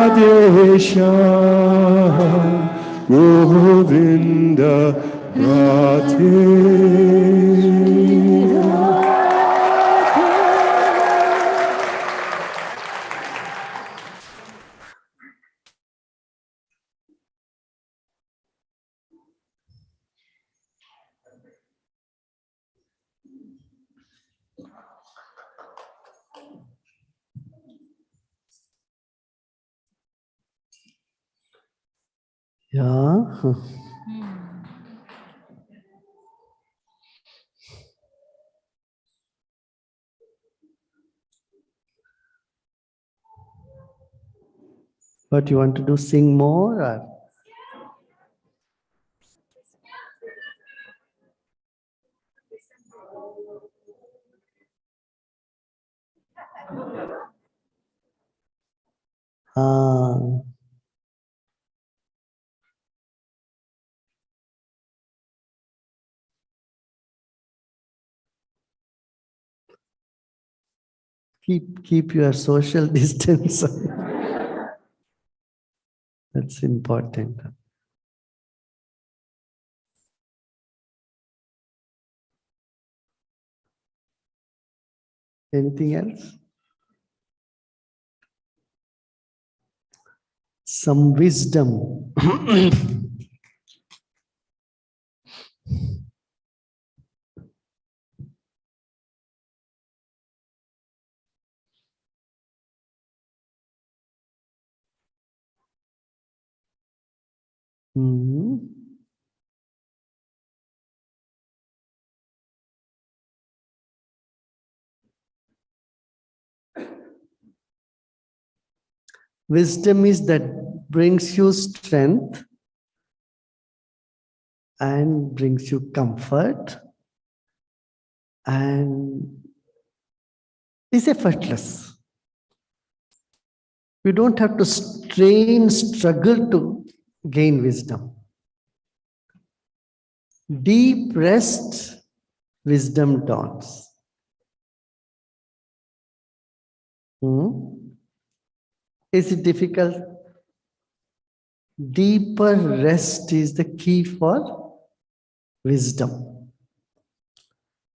Radhe Shyam Govinda Radhe. Yeah. What you want to do? Sing more? Or? Keep your social distance. That's important. Anything else? Some wisdom. Mhm. Wisdom is that brings you strength and brings you comfort and is effortless. You don't have to strain, struggle to gain wisdom. Deep rest, wisdom dawns. Is it difficult? Deeper rest is the key for wisdom.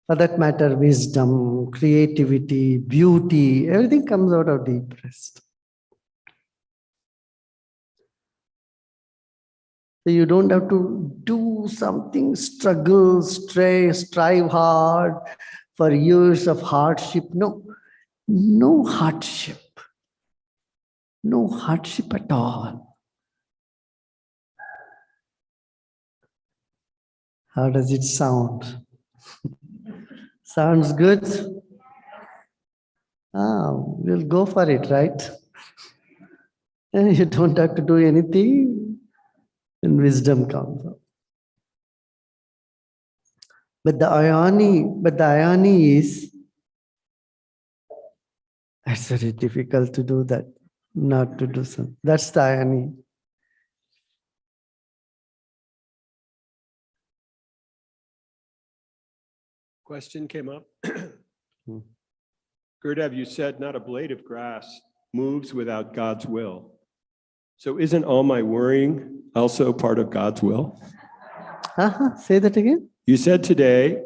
For that matter, wisdom, creativity, beauty, everything comes out of deep rest. So you don't have to do something, struggle, stress, strive hard for years of hardship. No, no hardship. No hardship at all. How does it sound? Sounds good? We'll go for it, right? You don't have to do anything, and wisdom comes up. But the irony is, it's very difficult to do that, not to do something. That's the irony. Question came up. Gurudev, you said not a blade of grass moves without God's will. So isn't all my worrying also part of God's will? Say that again. You said today,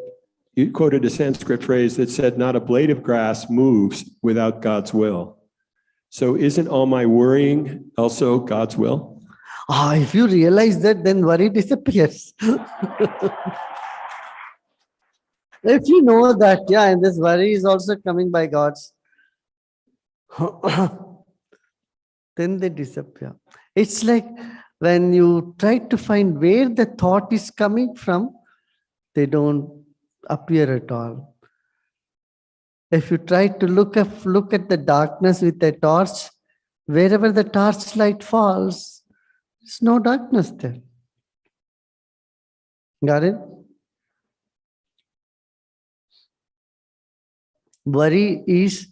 you quoted a Sanskrit phrase that said not a blade of grass moves without God's will. So isn't all my worrying also God's will? If you realize that, then worry disappears. If you know that, yeah, and this worry is also coming by God's, then they disappear. It's like when you try to find where the thought is coming from, they don't appear at all. If you try to look at the darkness with a torch, wherever the torch light falls, there's no darkness there. Got it? Worry is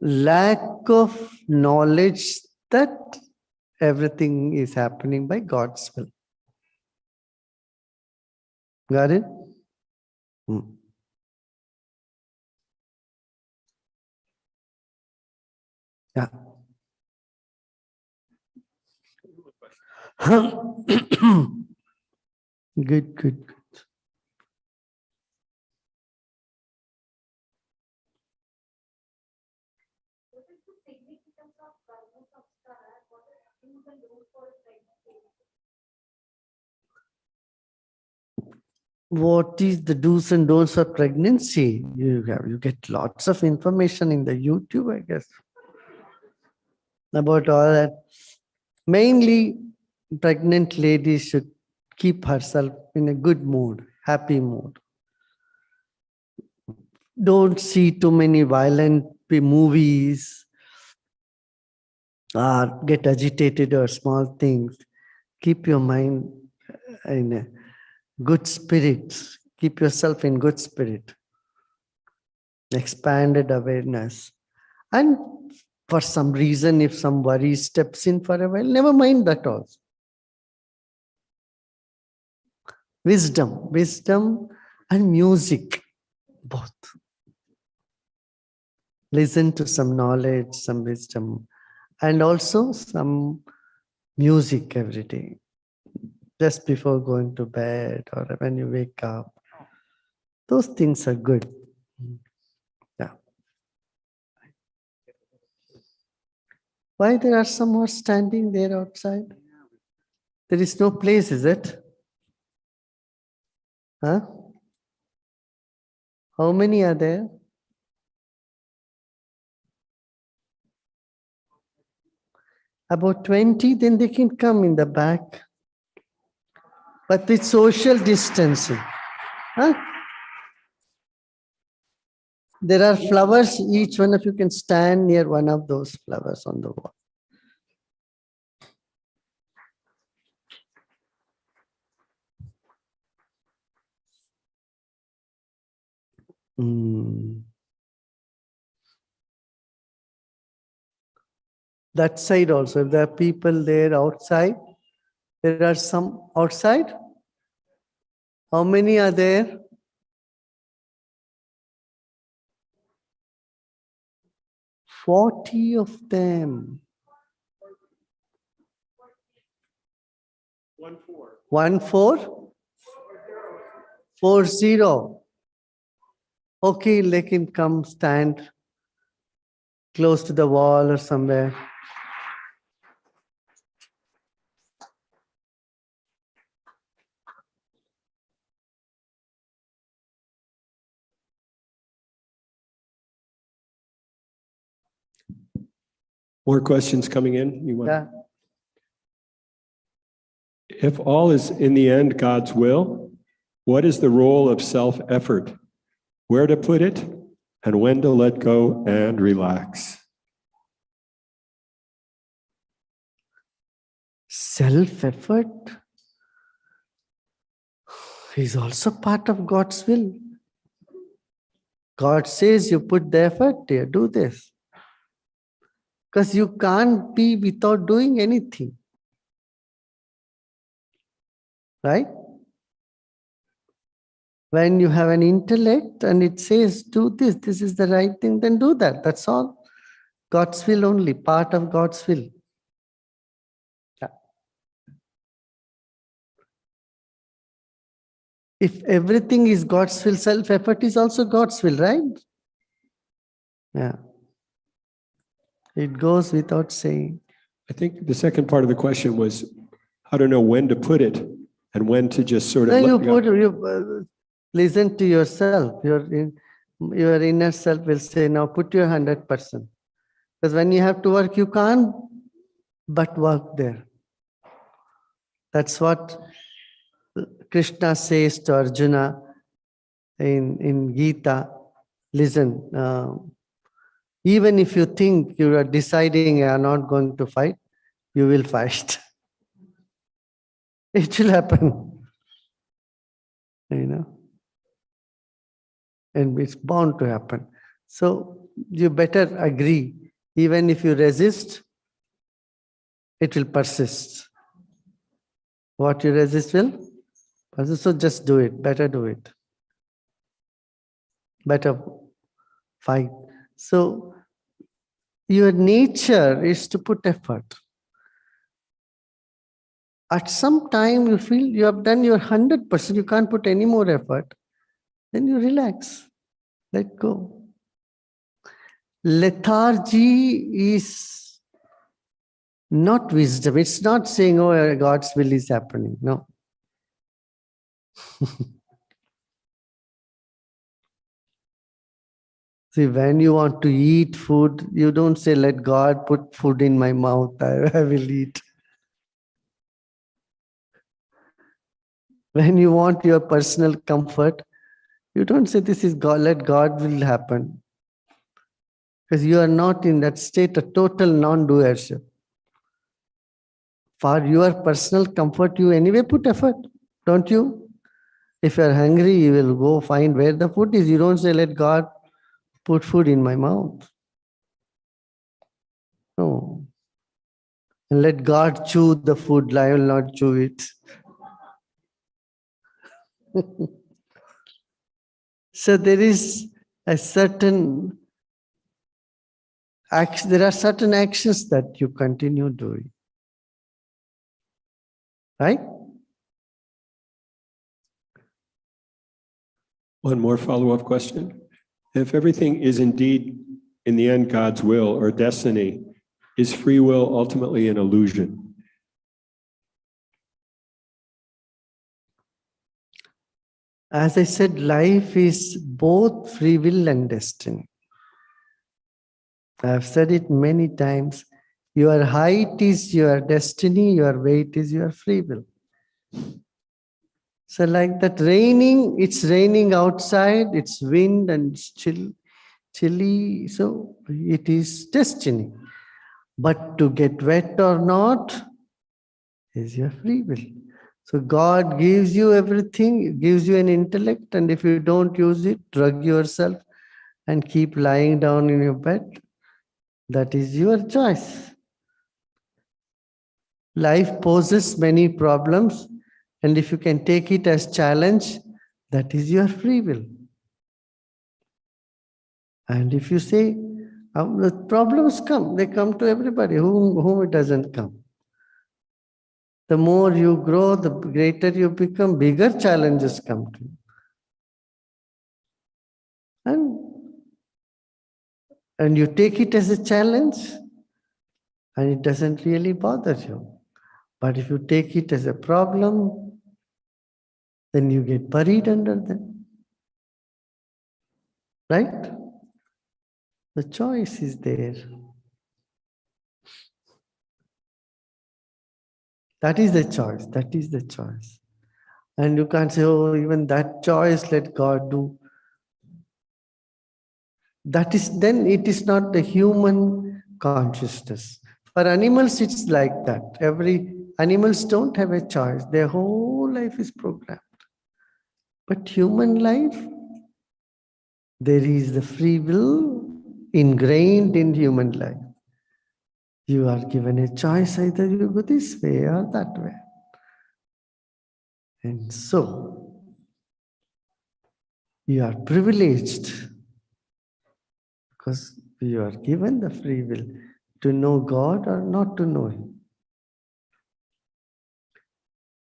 lack of knowledge that everything is happening by God's will. Got it? Yeah. Good, good. What is the do's and don'ts of pregnancy? You get lots of information in the YouTube, I guess, about all that. Mainly, pregnant ladies should keep herself in a good mood, happy mood. Don't see too many violent movies or get agitated or small things. Keep your mind in a good spirits. Keep yourself in good spirit. Expanded awareness. And for some reason, if some worry steps in for a while, never mind that also. Wisdom and music, both. Listen to some knowledge, some wisdom, and also some music every day. Just before going to bed or when you wake up. Those things are good. Yeah. Why there are some more standing there outside? There is no place, is it? Huh? How many are there? About 20, then they can come in the back. But with social distancing. Huh? There are flowers, each one of you can stand near one of those flowers on the wall. That side also, if there are people there outside, there are some outside. How many are there? Forty of them. 14? 40. Okay, let him come stand close to the wall or somewhere. More questions coming in? You want? Yeah. If all is in the end God's will, what is the role of self-effort? Where to put it and when to let go and relax? Self-effort is also part of God's will. God says you put the effort here, do this. Because you can't be without doing anything. Right? When you have an intellect and it says, do this, this is the right thing, then do that. That's all. God's will only, part of God's will. Yeah. If everything is God's will, self-effort is also God's will, right? Yeah. It goes without saying. I think the second part of the question was how to know when to put it and when to just sort of listen to yourself. Your inner self will say, now put your 100%. Because when you have to work, you can't but work there. That's what Krishna says to Arjuna in Gita. Listen, even if you think you are deciding you are not going to fight, you will fight. It will happen. You know. And it's bound to happen. So you better agree. Even if you resist, it will persist. What you resist will persist. So just do it. Better do it. Better fight. So your nature is to put effort. At some time you feel you have done your 100%, you can't put any more effort, then you relax, let go. Lethargy is not wisdom. It's not saying, oh, God's will is happening. No. See, when you want to eat food, you don't say, let God put food in my mouth, I will eat. When you want your personal comfort, you don't say, this is God, let God will happen. Because you are not in that state of total non-doership. For your personal comfort, you anyway put effort, don't you? If you are hungry, you will go find where the food is. You don't say, let God put food in my mouth. No. And let God chew the food, I will not chew it. So there is a certain action, there are certain actions that you continue doing. Right? One more follow-up question. If everything is indeed, in the end, God's will or destiny, is free will ultimately an illusion? As I said, life is both free will and destiny. I've said it many times. Your height is your destiny, your weight is your free will. So like that raining, it's raining outside, it's wind and it's chilly, so it is destiny. But to get wet or not is your free will. So God gives you everything, gives you an intellect, and if you don't use it, drug yourself and keep lying down in your bed, that is your choice. Life poses many problems, and if you can take it as challenge, that is your free will. And if you say, the problems come, they come to everybody, whom it doesn't come. The more you grow, the greater you become, bigger challenges come to you. And you take it as a challenge, and it doesn't really bother you. But if you take it as a problem, then you get buried under them. Right? The choice is there. That is the choice. That is the choice. And you can't say, oh, even that choice, let God do. That is, then it is not the human consciousness. For animals, it's like that. Animals don't have a choice. Their whole life is programmed. But human life, there is the free will ingrained in human life. You are given a choice, either you go this way or that way. And so, you are privileged because you are given the free will to know God or not to know Him.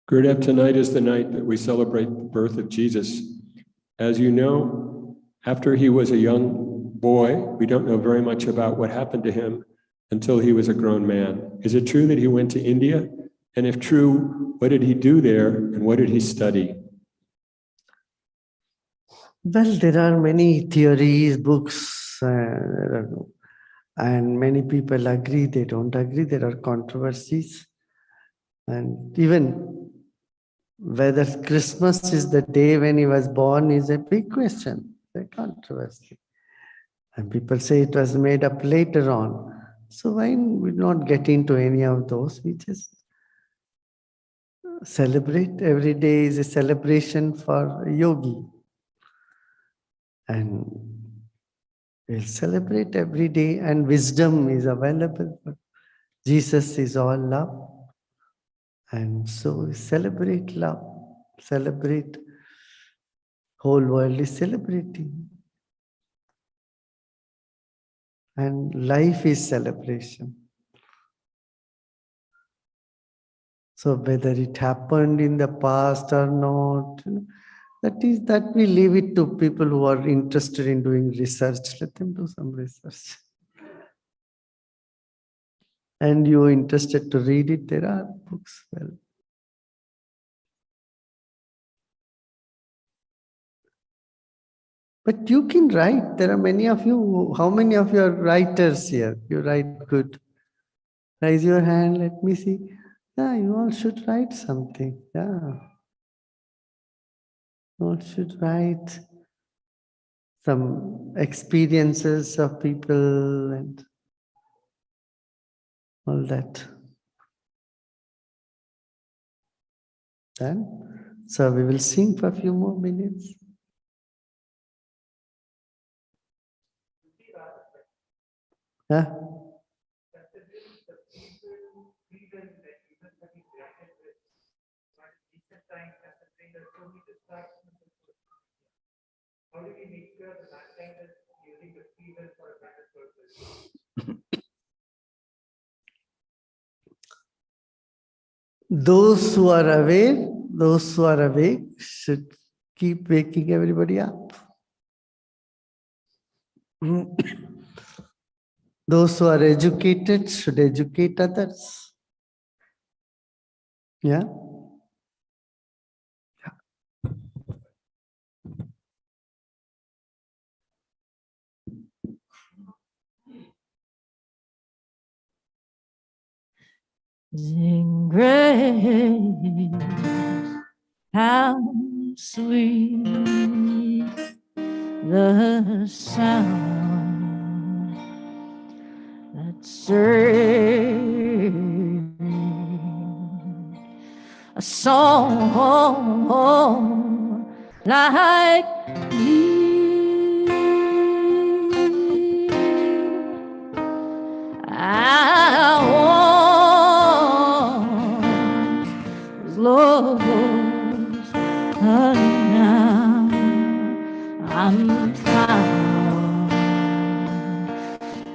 Gurudev, tonight is the night that we celebrate the birth of Jesus. As you know, after he was a young boy, we don't know very much about what happened to him until he was a grown man. Is it true that he went to India? And if true, what did he do there and what did he study? Well, there are many theories, books, and many people agree, they don't agree, there are controversies. And even whether Christmas is the day when he was born is a big question, a controversy. And people say it was made up later on. So why we not get into any of those? We just celebrate. Every day is a celebration for a yogi. And we'll celebrate every day, and wisdom is available. Jesus is all love. And so we celebrate love, celebrate, whole world is celebrating. And life is celebration. So whether it happened in the past or not, that we leave it to people who are interested in doing research. Let them do some research. And you're interested to read it, there are books. Well, but you can write. There are many of you. How many of you are writers here? You write good. Raise your hand. Let me see. Yeah, you all should write something. Yeah. You all should write some experiences of people and all that. Then, so we will sing for a few more minutes. Yeah. How do we make sure the mankind is using the freedom for a better purpose? Those who are aware, those who are awake should keep waking everybody up. Those who are educated should educate others. Yeah? Sing grace, how sweet the sound that saved a song like thee. I was lost, but now I'm found.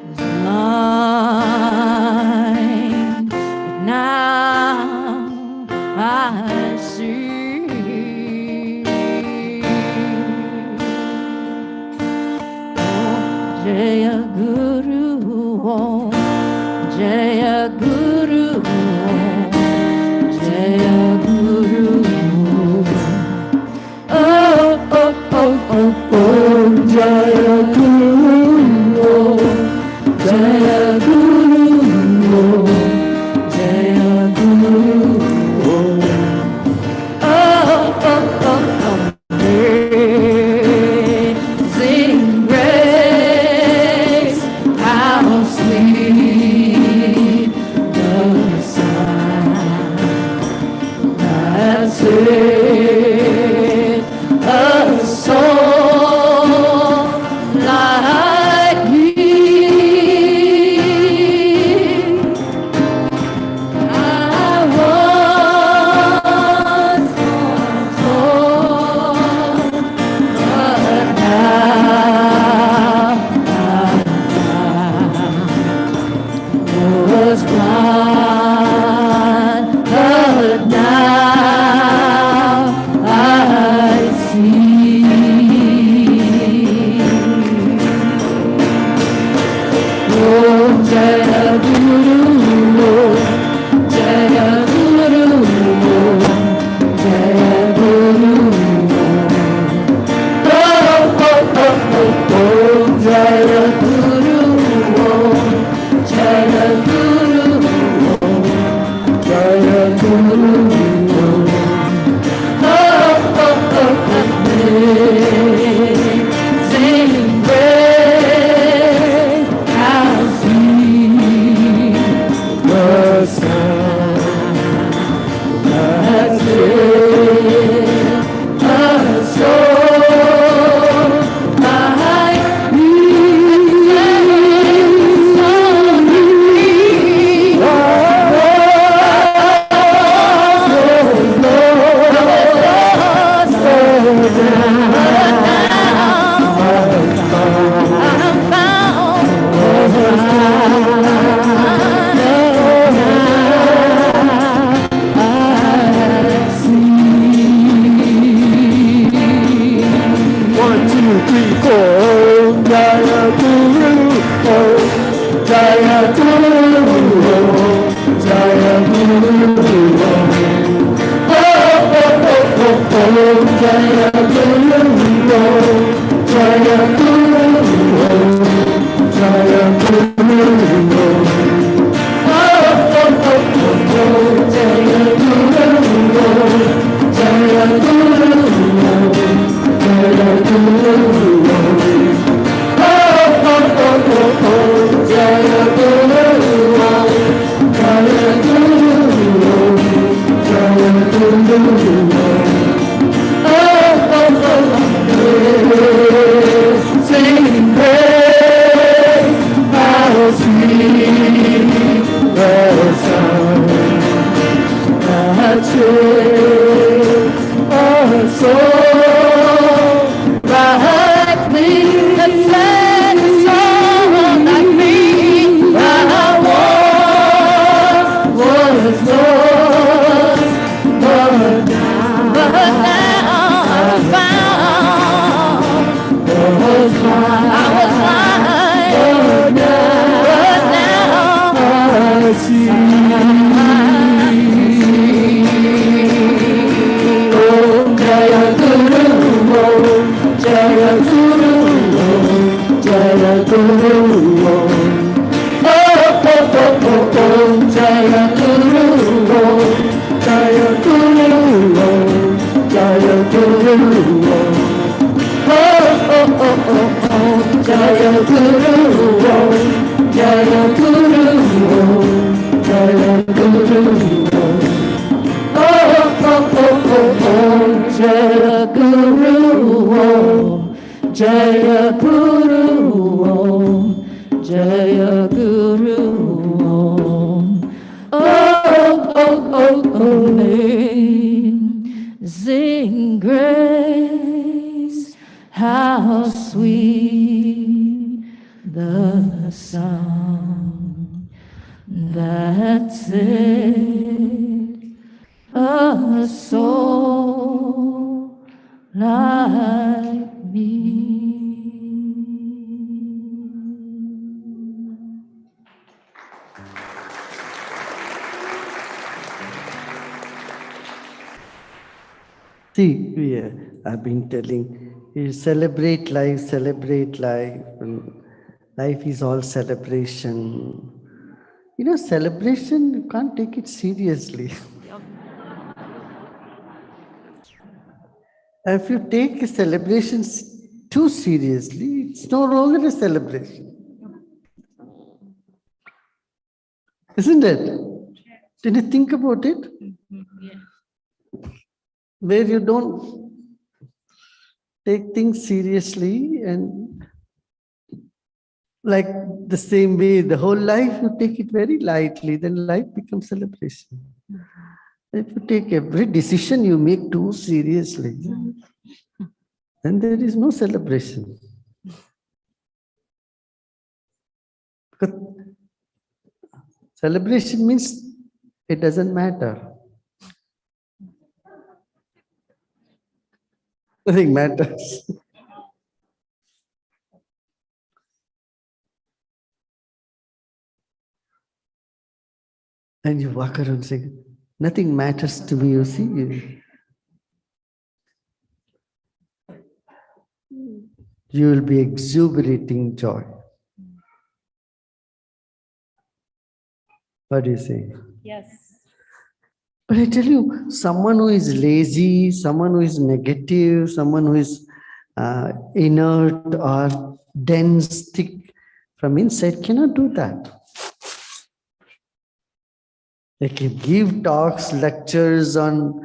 Was blind, but now I see. Oh, Jaya Guru, oh, Jaya Guru, Jaya Guru. Oh, oh, oh, oh, oh, Jaya Guru, Jaya Guru, Jaya Guru. Oh, oh, oh, oh, amazing grace, how sweet the sound that saved a soul like me. I was lost, but now I was blind, but now I Amazing grace, how sweet the sound that saved a soul like me. See, I've been telling you celebrate life, and life is all celebration. You know, celebration, you can't take it seriously. If you take a celebration too seriously, it's no longer a celebration. Isn't it? Did you think about it? Where you don't take things seriously, and like the same way, the whole life you take it very lightly, then life becomes celebration. If you take every decision you make too seriously, then there is no celebration. Because celebration means it doesn't matter. Nothing matters. And you walk around saying, nothing matters to me, you see. You will be exuberating joy. What do you say? Yes. But I tell you, someone who is lazy, someone who is negative, someone who is inert or dense, thick from inside cannot do that. They can give talks, lectures on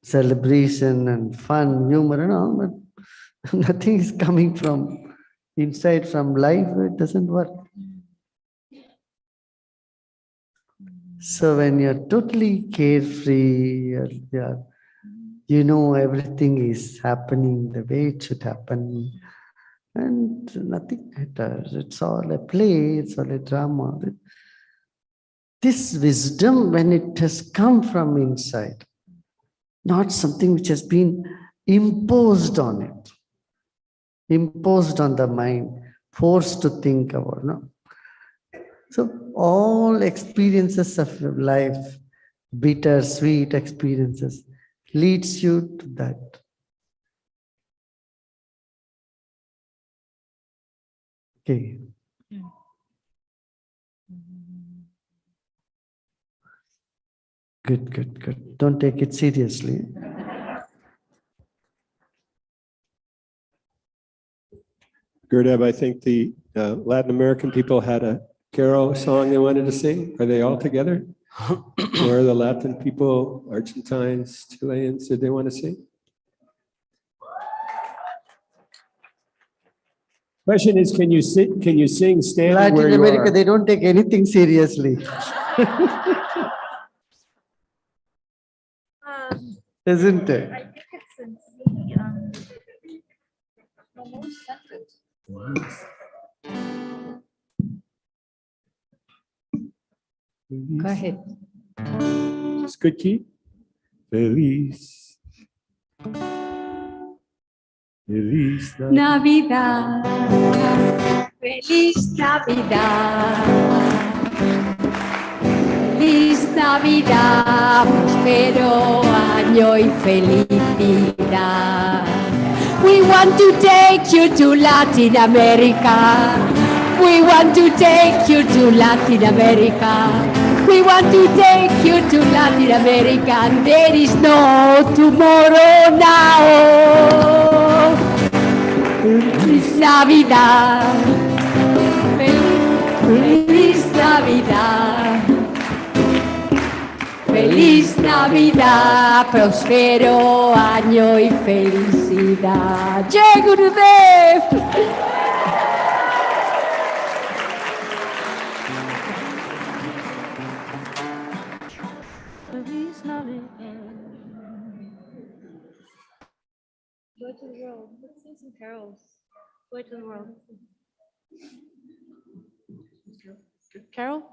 celebration and fun, humor and all, but nothing is coming from inside, from life. It doesn't work. So when you're totally carefree, you know everything is happening the way it should happen, and nothing matters. It's all a play, it's all a drama. This wisdom, when it has come from inside, not something which has been imposed on it, imposed on the mind, forced to think about, no. So all experiences of life, bitter, sweet experiences, leads you to that. Okay. Good, good, good. Don't take it seriously. Gurudev, I think the Latin American people had a carol song they wanted to sing. Are they all together? Or the Latin people, Argentines, Chileans, did they want to sing? Question is, can you sing standing where Latin you America, are? they don't take anything seriously. Isn't it? I think it's in C, almost sentence. Go ahead. It's good key. Feliz. Feliz Navidad, feliz Navidad, feliz Navidad, próspero año y felicidad. We want to take you to Latin America. We want to take you to Latin America. We want to take you to Latin America, and there is no tomorrow now. Feliz Navidad, feliz Navidad, feliz Navidad, próspero año y felicidad. ¡Jai Gurudev! Feliz Navidad. Go to the world. Let's sing some carols. Go to the world. Carol?